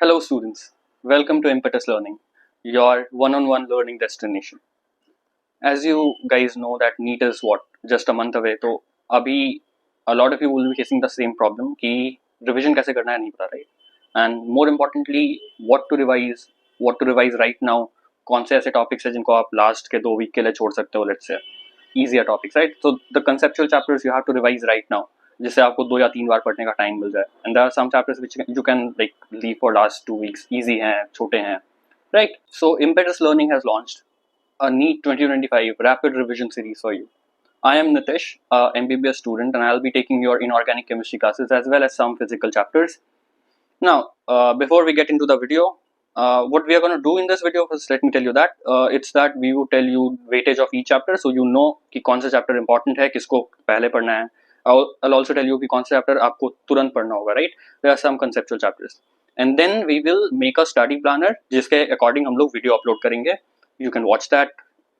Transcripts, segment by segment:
Hello students, welcome to Impetus Learning, your one-on-one learning destination. As you guys know that NEET is just a month away, तो अभी a lot of you will be facing the same problem कि revision कैसे करना है नहीं पता, right? And more importantly, what to revise right now, कौन से ऐसे topics हैं जिनको आप last के 2 week के लिए छोड़ सकते हो, let's say easier topics, right? So the conceptual chapters you have to revise right now, जिससे आपको 2 या 3 बार पढ़ने का टाइम मिल जाए. And there are some chapters which you can like leave for last 2 weeks, easy हैं, छोटे हैं, right? So Impetus Learning has launched a NEET 2025 rapid revision series for you. I am Nitish, a MBBS student, and I'll be taking your inorganic chemistry classes as well as some physical chapters. Now, before we get into the video, what we are going to do in this video, first let me tell you that it's that we will tell you weightage of each chapter, so you know कि कौन सा chapter important है, किसको पहले पढ़ना है. I'll also tell you कि कौन सा chapter आपको तुरंत पढ़ना होगा, right? There are some conceptual chapters, and then we will make a study planner जिसके according हम लोग video upload करेंगे. You can watch that.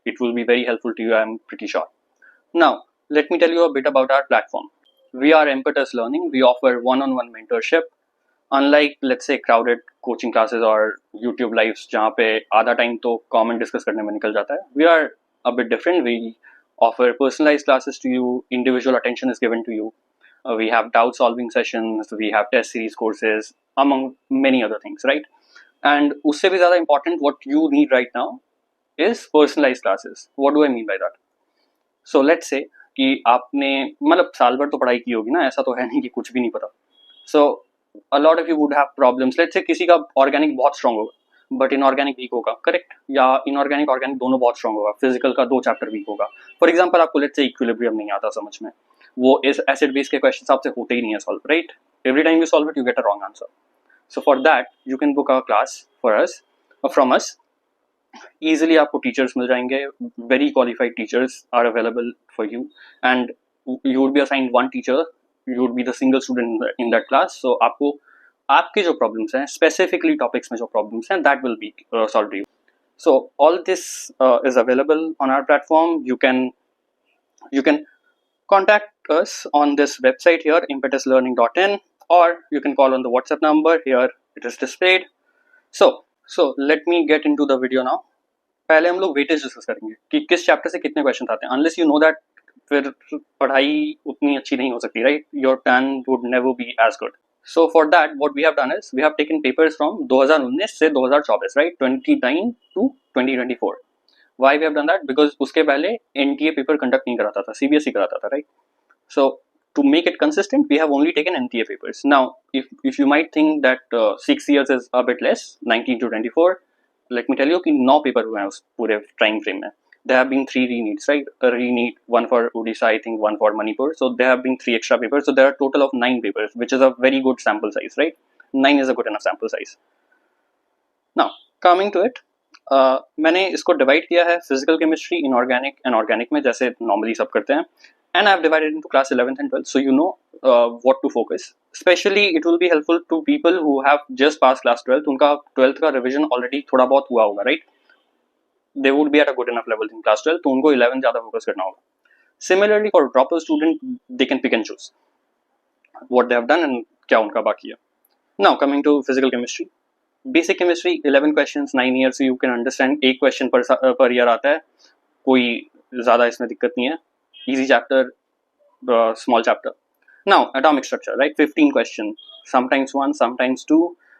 It will be very helpful to you, I'm pretty sure. Now, let me tell you a bit about our platform. We are Impetus Learning. We offer one-on-one mentorship. Unlike, let's say, crowded coaching classes or YouTube lives जहाँ पे आधा time तो comment discuss करने में निकल जाता है. We are a bit different. We offer personalized classes to you. Individual attention is given to you. We have doubt solving sessions. We have test series courses, among many other things, right? And उससे भी ज़्यादा important, what you need right now is personalized classes. What do I mean by that? So let's say कि आपने मतलब साल भर तो पढ़ाई की होगी ना, ऐसा तो है नहीं कि कुछ भी नहीं पता. So a lot of you would have problems. Let's say किसी का ऑर्गेनिक बहुत स्ट्रांग होगा बट इनऑर्गेनिक वीक होगा, करेक्ट? या इनऑर्गेनिक ऑर्गेनिक दोनों बहुत स्ट्रांग होगा, फिजिकल का 2 चैप्टर वीक होगा. फॉर एग्जाम्पल आपको लेट्स से इक्विलिब्रियम नहीं आता समझ में, वो इस एसिड बेस के क्वेश्चन आपसे होते ही नहीं है solve, right? Every time you solve it you get a wrong answer. So for that you can book a class for us from us. Easily आपको टीचर्स मिल जाएंगे, very qualified teachers are available for you, and you would be assigned one teacher, you would be the single student in that class. So आपको आपके जो problems हैं, specifically topics में जो problems हैं, that will be solve to you. So all this is available on our platform. You can contact us on this website here, impetuslearning.in, or you can call on the WhatsApp number here, it is displayed. So let me get into the video now. पहले हम लोग weightage discuss करेंगे कि किस chapter से कितने question आते हैं. अनलेस यू नो दैट, फिर पढ़ाई उतनी अच्छी नहीं हो सकती, right? Your plan would never be as good. So for that what we have done is we have taken papers from 2019 से 2024, right? 29 to 2024. Why we have done that? Because उसके पहले एनटीए पेपर कंडक्ट नहीं कराता था, CBSE कराता था, right? So to make it consistent, we have only taken NTA papers. Now, if you might think that 6 years is a bit less, 19 to 24, let me tell you कि 9 paper हुए हैं उस पूरे टाइम फ्रेम में. There have been 3 re-needs, right? A re-need, one for Odisha, I think, one for Manipur. So there have been 3 extra papers. So there are a total of 9 papers, which is a very good sample size, right? 9 is a good enough sample size. Now, coming to it, मैंने इसको divide किया है physical chemistry, inorganic and organic में, जैसे normally सब करते हैं. And I've divided into class 11th and 12th, so you know what to focus. Especially it will be helpful to people who have just passed class 12th. उनका 12th का revision already थोड़ा बहुत हुआ होगा, right? They would be at a good enough level in class 12th, तो उनको 11th ज़्यादा focus करना होगा. Similarly for dropper student, they can pick and choose what they have done and क्या उनका बाकी है. Now coming to physical chemistry, basic chemistry 11 questions, 9 years, so you can understand. एक question per year आता है, कोई ज़्यादा इसमें दिक्कत नहीं है. Easy chapter, small chapter. Now, atomic structure, right? 15 questions, sometimes 1, sometimes 2,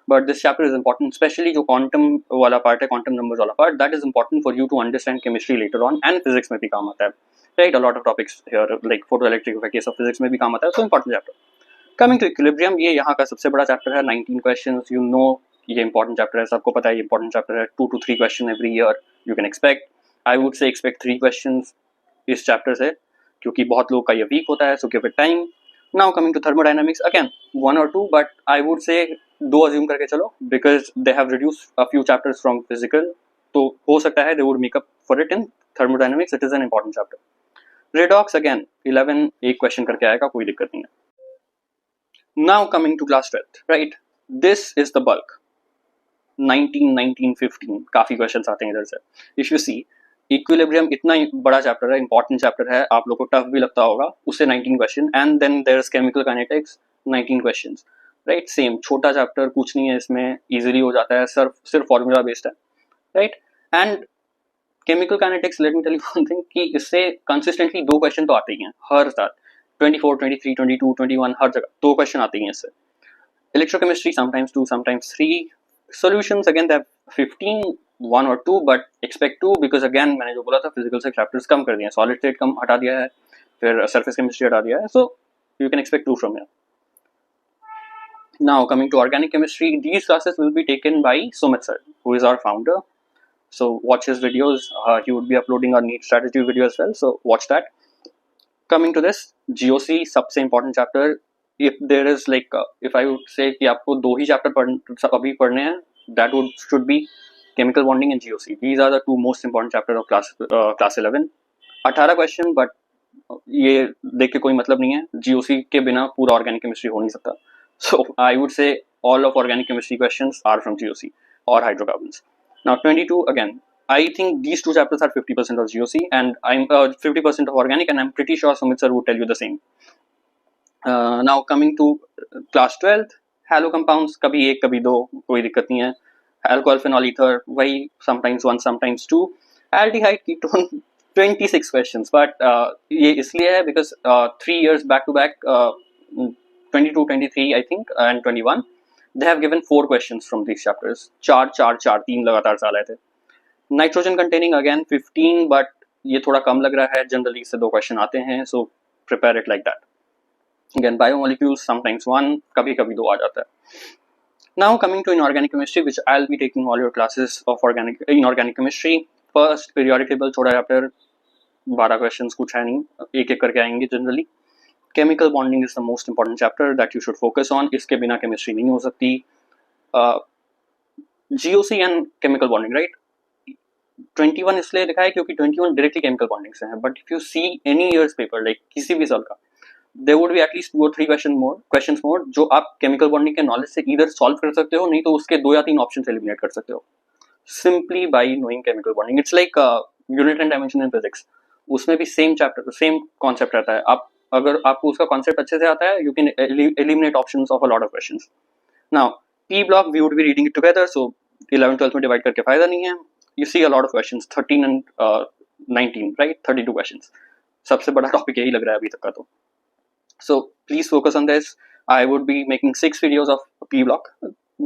but this chapter is important, especially जो quantum वाला part है, quantum numbers वाला part, that is important for you to understand chemistry later on, and physics में भी काम आता है, right? A lot of topics here, like photoelectric case of physics में भी काम आता है, so important chapter. Coming to equilibrium, ये यहाँ का सबसे बड़ा chapter है, 19 questions, you know ये important chapter है, सबको पता है ये important chapter है. 2 to 3 questions every year you can expect. I would say expect 3 questions इस chapter से, क्योंकि बहुत लोगों का ये वीक होता है, so give it time. Now coming to thermodynamics, again 1 or 2, but I would say 2 assume करके चलो, because they have reduced a few chapters from physical, तो हो सकता है they would make up for it in thermodynamics. It is an important chapter. Redox again 11, एक question करके आएगा, कोई दिक्कत नहीं है. Now coming to class 12th, right? This is the bulk. 19, 15 काफी questions आते हैं इधर से. If you see, इक्विलिब्रियम इतना बड़ा चैप्टर है, इंपॉर्टेंट चैप्टर है, आप लोग को टफ भी लगता होगा, उससे 19 question, and then there is chemical kinetics 19 questions. Right, same छोटा चैप्टर, कुछ नहीं है इसमें, इजीली हो जाता है, सिर्फ फॉर्मूला बेस्ड है, right. And chemical kinetics, let me tell you one thing कि इससे कंसिस्टेंटली 2 क्वेश्चन तो आते ही हैं हर साल, 24, 23, 22, 21 हर जगह 2 क्वेश्चन आते ही हैं इससे। Electrochemistry sometimes 2, sometimes 3 solutions, again they have 15, 1 or 2, but expect 2 because again मैंने जो बोला था फिजिकल से चैप्टर्स कम कर दिए हैं, सॉलिड स्टेट कम हटा दिया है, फिर सरफेस केमिस्ट्री हटा दिया है, सो you can expect 2 from here. Now coming to organic chemistry, these classes will be taken by Sumit sir, who is our founder. So watch his videos. He would be uploading our NEET strategy video as well, so watch that. Coming to this, GOC सबसे important chapter. If there is like if I would say कि आपको 2 ही chapter अभी पढ़ने हैं, that should be chemical bonding and GOC. These are the 2 most important chapter of class 11. 18 question, but ये देख के कोई मतलब नहीं है, GOC के बिना पूरा ऑर्गेनिक केमिस्ट्री हो नहीं सकता। So I would say all of organic chemistry questions are from GOC or hydrocarbons. Now 22, again, I think these 2 chapters are 50% of GOC and I'm 50% of organic, and I'm pretty sure Sumit sir would tell you the same. Now coming to class 12th, halo compounds, कभी 1 कभी 2, कोई दिक्कत नहीं है। Alcohol, phenol, ether, वही sometimes 1 sometimes 2. Aldehyde, ketone, 26 questions, but ये इसलिए है because 3 years back to back, 22, 23 I think and 21, they have given 4 questions from these chapters. 3 लगातार साल आए थे। Nitrogen containing again 15, but ये थोड़ा कम लग रहा है, जनरली इससे 2 क्वेश्चन आते हैं, so prepare it like that. Again, biomolecules sometimes 1, कभी कभी 2 आ जाता है। Now coming to inorganic chemistry, which I'll be taking all your classes of inorganic chemistry. First, periodic table, छोटा चैप्टर, 12 क्वेश्चंस, कुछ है नहीं, एक एक करके आएंगे generally. Chemical bonding is the most important chapter that you should focus on, इसके बिना केमिस्ट्री नहीं हो सकती। GOC and chemical bonding, right, 21 इसलिए लिखा है क्योंकि 21 डायरेक्टली केमिकल बॉन्डिंग से है, but if you see any years paper, like किसी भी साल का, there would be at least 2 or 3 questions more जो आप केमिकल बॉन्डिंग के नॉलेज से इधर सॉल्व कर सकते हो, नहीं तो उसके 2 या 3 ऑप्शन एलिमिनेट कर सकते हो simply by knowing chemical bonding. It's like unit and dimension in physics, उसमें भी सेम चैप्टर, सेम कॉन्सेप्ट रहता है। आप अगर आपको उसका कॉन्सेप्ट अच्छे से आता है, you can eliminate options of a lot of questions. Now p block we would be reading it together, so 11 12 में डिवाइड करके फायदा नहीं है। You see a lot of questions, 13 and 19, right, 32 questions, सबसे बड़ा टॉपिक यही लग रहा है अभी तक का। तो so please focus on this. I would be making 6 videos of P block,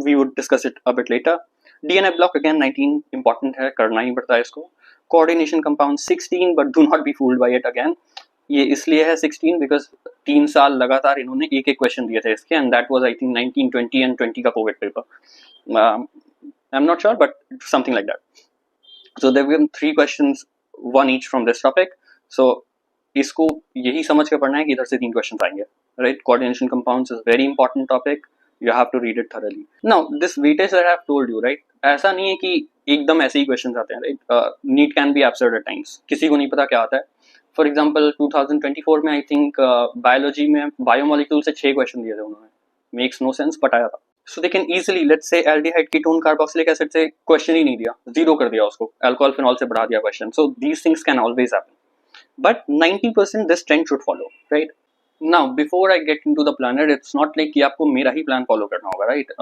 we would discuss it a bit later. DNA block again 19, important है, करना ही पड़ता है इसको। coordination compound 16, but do not be fooled by it again. ये इसलिए है 16 because 3 साल लगातार इन्होंने एक एक क्वेश्चन दिए थे इसके, and that was I think 19, 20 and 20 का Covid paper, I'm not sure but something like that. So they've given 3 questions, 1 each from this topic, so इसको यही समझ के पढ़ना है कि इधर से 3 क्वेश्चन आएंगे, right. Coordination compounds is very important topic, you have to read it thoroughly. Now this weightage that I have told you, right, ऐसा नहीं है कि एकदम ऐसे ही क्वेश्चंस आते हैं, right. NEET can be absurd at times, किसी को नहीं पता क्या आता है। फॉर एग्जांपल 2024 में आई थिंक बायोलॉजी में बायोमोलिक्यूल से 6 क्वेश्चन दिए थे उन्होंने, मेक्स नो सेंस बट आया था। So they can easily, let's say aldehyde ketone carboxylic acid से क्वेश्चन ही नहीं दिया, 0 कर दिया उसको, अल्कोहल फिनॉल से बढ़ा दिया question. So these things can always happen, but 90% this trend should follow, right? Now before I get into the planner, it's not like कि आपको मेरा ही plan follow करना होगा, right?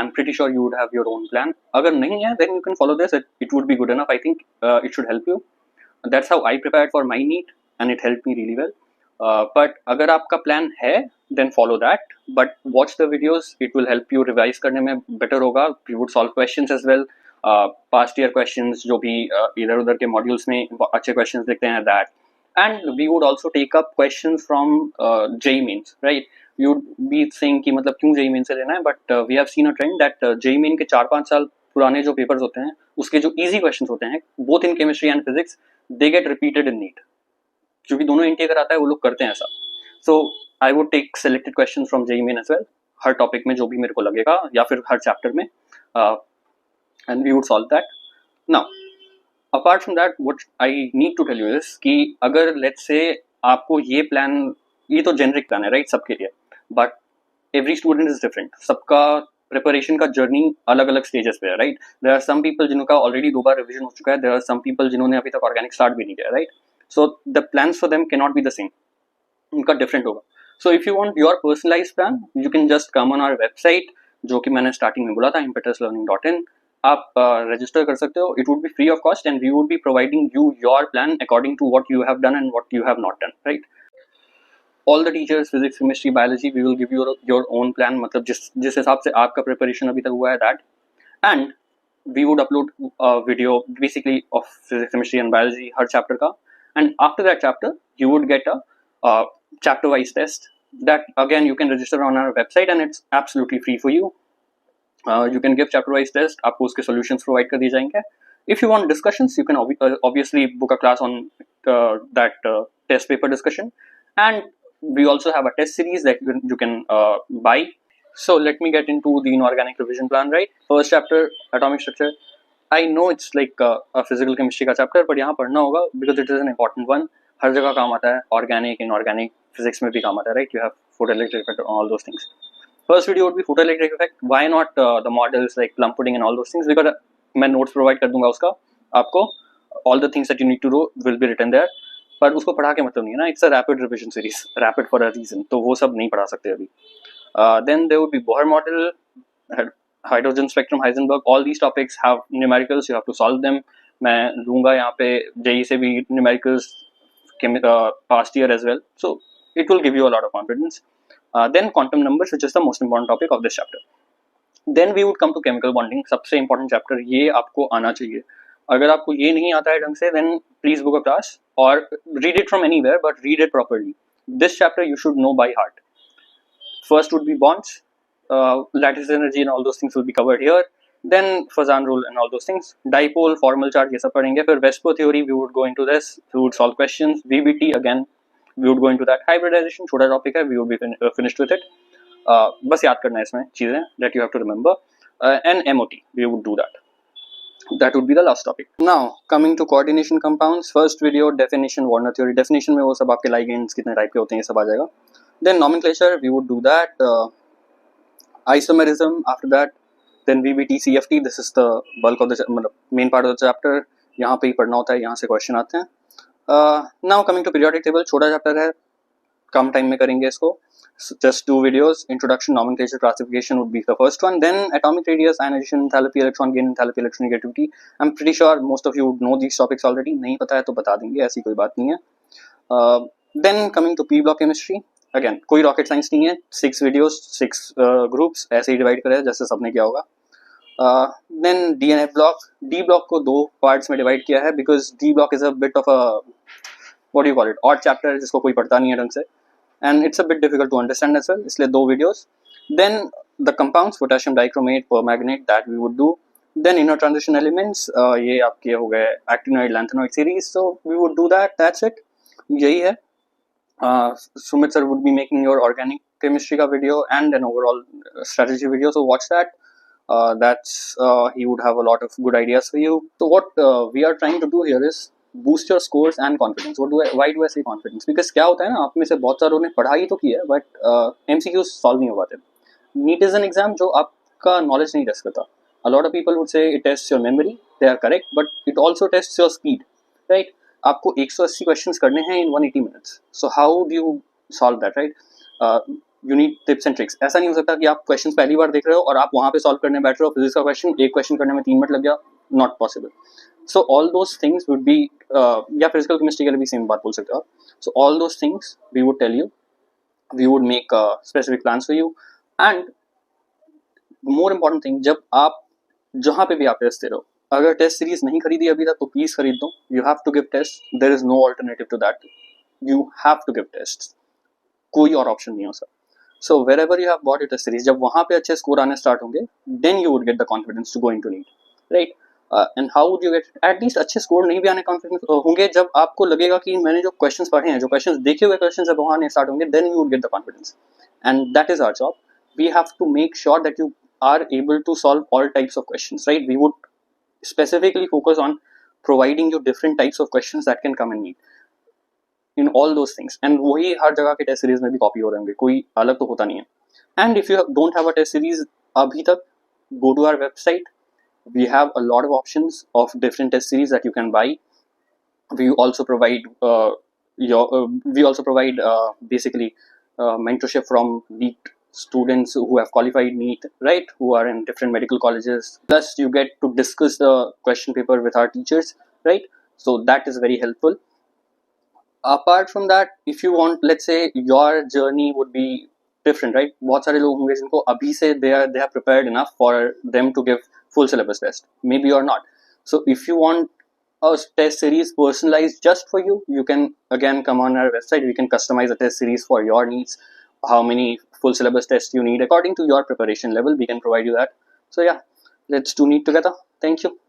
I'm pretty sure you would have your own plan. अगर नहीं है then you can follow this, it would be good enough. I think it should help you. That's how I prepared for my NEET and it helped me really well. But अगर आपका plan है then follow that, but watch the videos, it will help you revise करने में better होगा. You would solve questions as well. Past year questions जो भी इधर उधर के मॉड्यूल्स में अच्छे क्वेश्चंस दिखते हैं, that, and we would also take up questions from JEE mains, right. You would be saying कि मतलब क्यों जेईई मेंस से लेना है, but we have seen a trend that JEE main के 4-5 साल पुराने जो पेपर्स होते हैं उसके जो इजी क्वेश्चंस होते हैं both in chemistry and physics, they get repeated in NEET, क्योंकि दोनों इंटेक आता है वो लोग करते हैं ऐसा। So I would take selected questions from JEE main as well, हर टॉपिक में जो भी मेरे को लगेगा या फिर हर चैप्टर में, and we would solve that. Now apart from that, what I need to tell you is कि अगर let's say आपको ये प्लान, ये तो जेनरिक प्लान है, राइट, सबके लिए, but every student is different, सबका प्रिपरेशन का जर्नी अलग अलग स्टेजेस पे है, right. There are some people जिनका ऑलरेडी 2 बार रिविजन हो चुका है, देयर आर सम पीपल जिन्होंने अभी तक ऑर्गेनिक स्टार्ट भी नहीं किया, right. So the plans for them can not be the same, उनका डिफरेंट होगा। So if you want your personalized plan, you can just come on our website, जो कि मैंने स्टार्टिंग में बोला था, impetuslearning.in. आप register कर सकते हो. It would be free of cost, and we would be providing you your plan according to what you have done and what you have not done, right? All the teachers, physics, chemistry, biology, we will give you your own plan. मतलब जिस हिसाब से आपका preparation अभी तक हुआ है that, and we would upload a video basically of physics, chemistry and biology her chapter का, and after that chapter you would get a chapter wise test that again you can register on our website and it's absolutely free for you. You can give chapter wise test, आपको उसके solutions provide कर दिए जाएंगे. If you want discussions, you can obviously book a class on that test paper discussion, and we also have a test series that you can buy. So let me get into the inorganic revision plan, right? First chapter, atomic structure. I know it's like a physical chemistry का chapter, but यहाँ पढ़ना होगा because it is an important one. हर जगह काम आता है, organic, inorganic, physics में भी काम आता है, right? You have photoelectric effect, all those things. First video would be photoelectric effect. Why not the models like plum pudding and all those things? Because मैं notes provide कर दूंगा उसका आपको. All the things that you need to do will be written there. पर उसको पढ़ा के मतलब नहीं है ना. It's a rapid revision series, rapid for a reason. तो वो सब नहीं पढ़ा सकते अभी. Then there would be Bohr model, hydrogen spectrum, Heisenberg. All these topics have numericals. You have to solve them. मैं लूँगा यहाँ पे JEE से भी numericals past year as well. So it will give you a lot of confidence. Then quantum numbers, which is the most important topic of this chapter. Then we would come to chemical bonding. सबसे important chapter ये आपको आना चाहिए. अगर आपको ये नहीं आता है ढंग से, then please book a class or read it from anywhere, but read it properly. This chapter you should know by heart. First would be bonds, lattice energy and all those things will be covered here. Then Fazan rule and all those things. Dipole, formal charge, ये सब पढ़ेंगे. फिर Vesper theory, we would go into this. We would solve questions. VBT again, we would go into that. Hybridization, छोटा topic है. We would be finished with it. बस याद करना है इसमें चीजें that you have to remember. And MOT, we would do that. That would be the last topic. Now coming to coordination compounds. First video definition, Warner theory. Definition में वो सब आपके ligands कितने type के होते हैं ये सब आ जाएगा. Then nomenclature, we would do that. Isomerism after that. Then VBT, CFT. This is the bulk of the main part of the chapter. यहाँ पे ही पढ़ना होता है, यहाँ से question आते हैं. Now coming to periodic table, छोटा chapter है, कम time में करेंगे इसको. Just 2 videos. Introduction, nomenclature, classification would be the first one. Then atomic radius, ionization, enthalpy, electron gain, enthalpy, electron negativity. I'm pretty sure most of you would know these topics already. नहीं पता है तो बता देंगे, ऐसी कोई बात नहीं है. Then coming to P block chemistry. Again, कोई rocket science नहीं है. 6 videos, 6 groups, ऐसे ही divide करें जैसे सबने किया होगा. Then DNA block. D block को 2 parts में divide किया है because D block is a bit of a, what do you call it, odd chapter जिसको कोई पढ़ता नहीं है ढंग से, and it's a bit difficult to understand as well, इसलिए 2 videos. Then the compounds, potassium dichromate, permanganate, that we would do. Then inner transition elements, ये आपके हो गए actinoid lanthanoid series, so we would do that. That's it. यही है. Sumit sir would be making your organic chemistry का video and an overall strategy video, so watch that. He would have a lot of good ideas for you. So what we are trying to do here is boost your scores and confidence. Why do I say confidence? Because क्या होता है ना, आप में से बहुत सारों ने पढ़ाई तो की है but MCQs solve नहीं हो पाते. NEET is an exam जो आपका knowledge नहीं test करता. A lot of people would say it tests your memory. They are correct, but it also tests your speed, right? आपको 180 क्वेश्चंस करने हैं in 180 minutes. So how do you solve that, right? You need tips and tricks. ऐसा नहीं हो सकता कि आप questions पहली बार देख रहे हो और आप वहाँ पे सॉल्व करने बैठ रहे हो. फिजिक्स का क्वेश्चन, एक क्वेश्चन करने में 3 मिनट लग गया. Not possible. So all those things would be या फिजिकल केमिस्ट्री के लिए भी सेम बात बोल सकते हो आप. So all those things we would tell you. We would make specific plans for you. And more important thing, जब आप जहाँ पे भी आप टेस्ट दे रहे हो, अगर टेस्ट सीरीज नहीं खरीदी अभी तक तो प्लीज खरीद दो. You have to give test. There is no alternative to that. You have to give test. कोई और ऑप्शन नहीं हो sir. So wherever you have bought your test series, जब वहां पे अच्छे स्कोर आने स्टार्ट होंगे, then you would get the confidence to go into NEET, right? And how would you get at least अच्छे स्कोर नहीं भी आने कॉन्फिडेंस होंगे जब आपको लगेगा कि मैंने जो क्वेश्चंस पढ़े हैं, जो क्वेश्चंस देखे हुए क्वेश्चंस जब वहां आने स्टार्ट होंगे, then you would get the confidence. And that is our job. We have to make sure that you are able to solve all types of questions, right? We would specifically focus on providing you different types of questions that can come in need in all those things. And वही हर जगह के test series में भी copy हो रहे होंगे, कोई अलग तो होता नहीं है. And if you don't have a test series अभी तक, go to our website. We have a lot of options of different test series that you can buy. We also provide basically mentorship from NEET students who have qualified NEET, right, who are in different medical colleges. Plus you get to discuss the question paper with our teachers, right? So that is very helpful. Apart from that, if you want, let's say your journey would be different, right? बहुत सारे लोग होंगे जिनको अभी से they are prepared enough for them to give full syllabus test, maybe or not. So if you want a test series personalized just for you, you can again come on our website. We can customize a test series for your needs, how many full syllabus tests you need according to your preparation level. We can provide you that. So yeah, let's do NEET together. Thank you.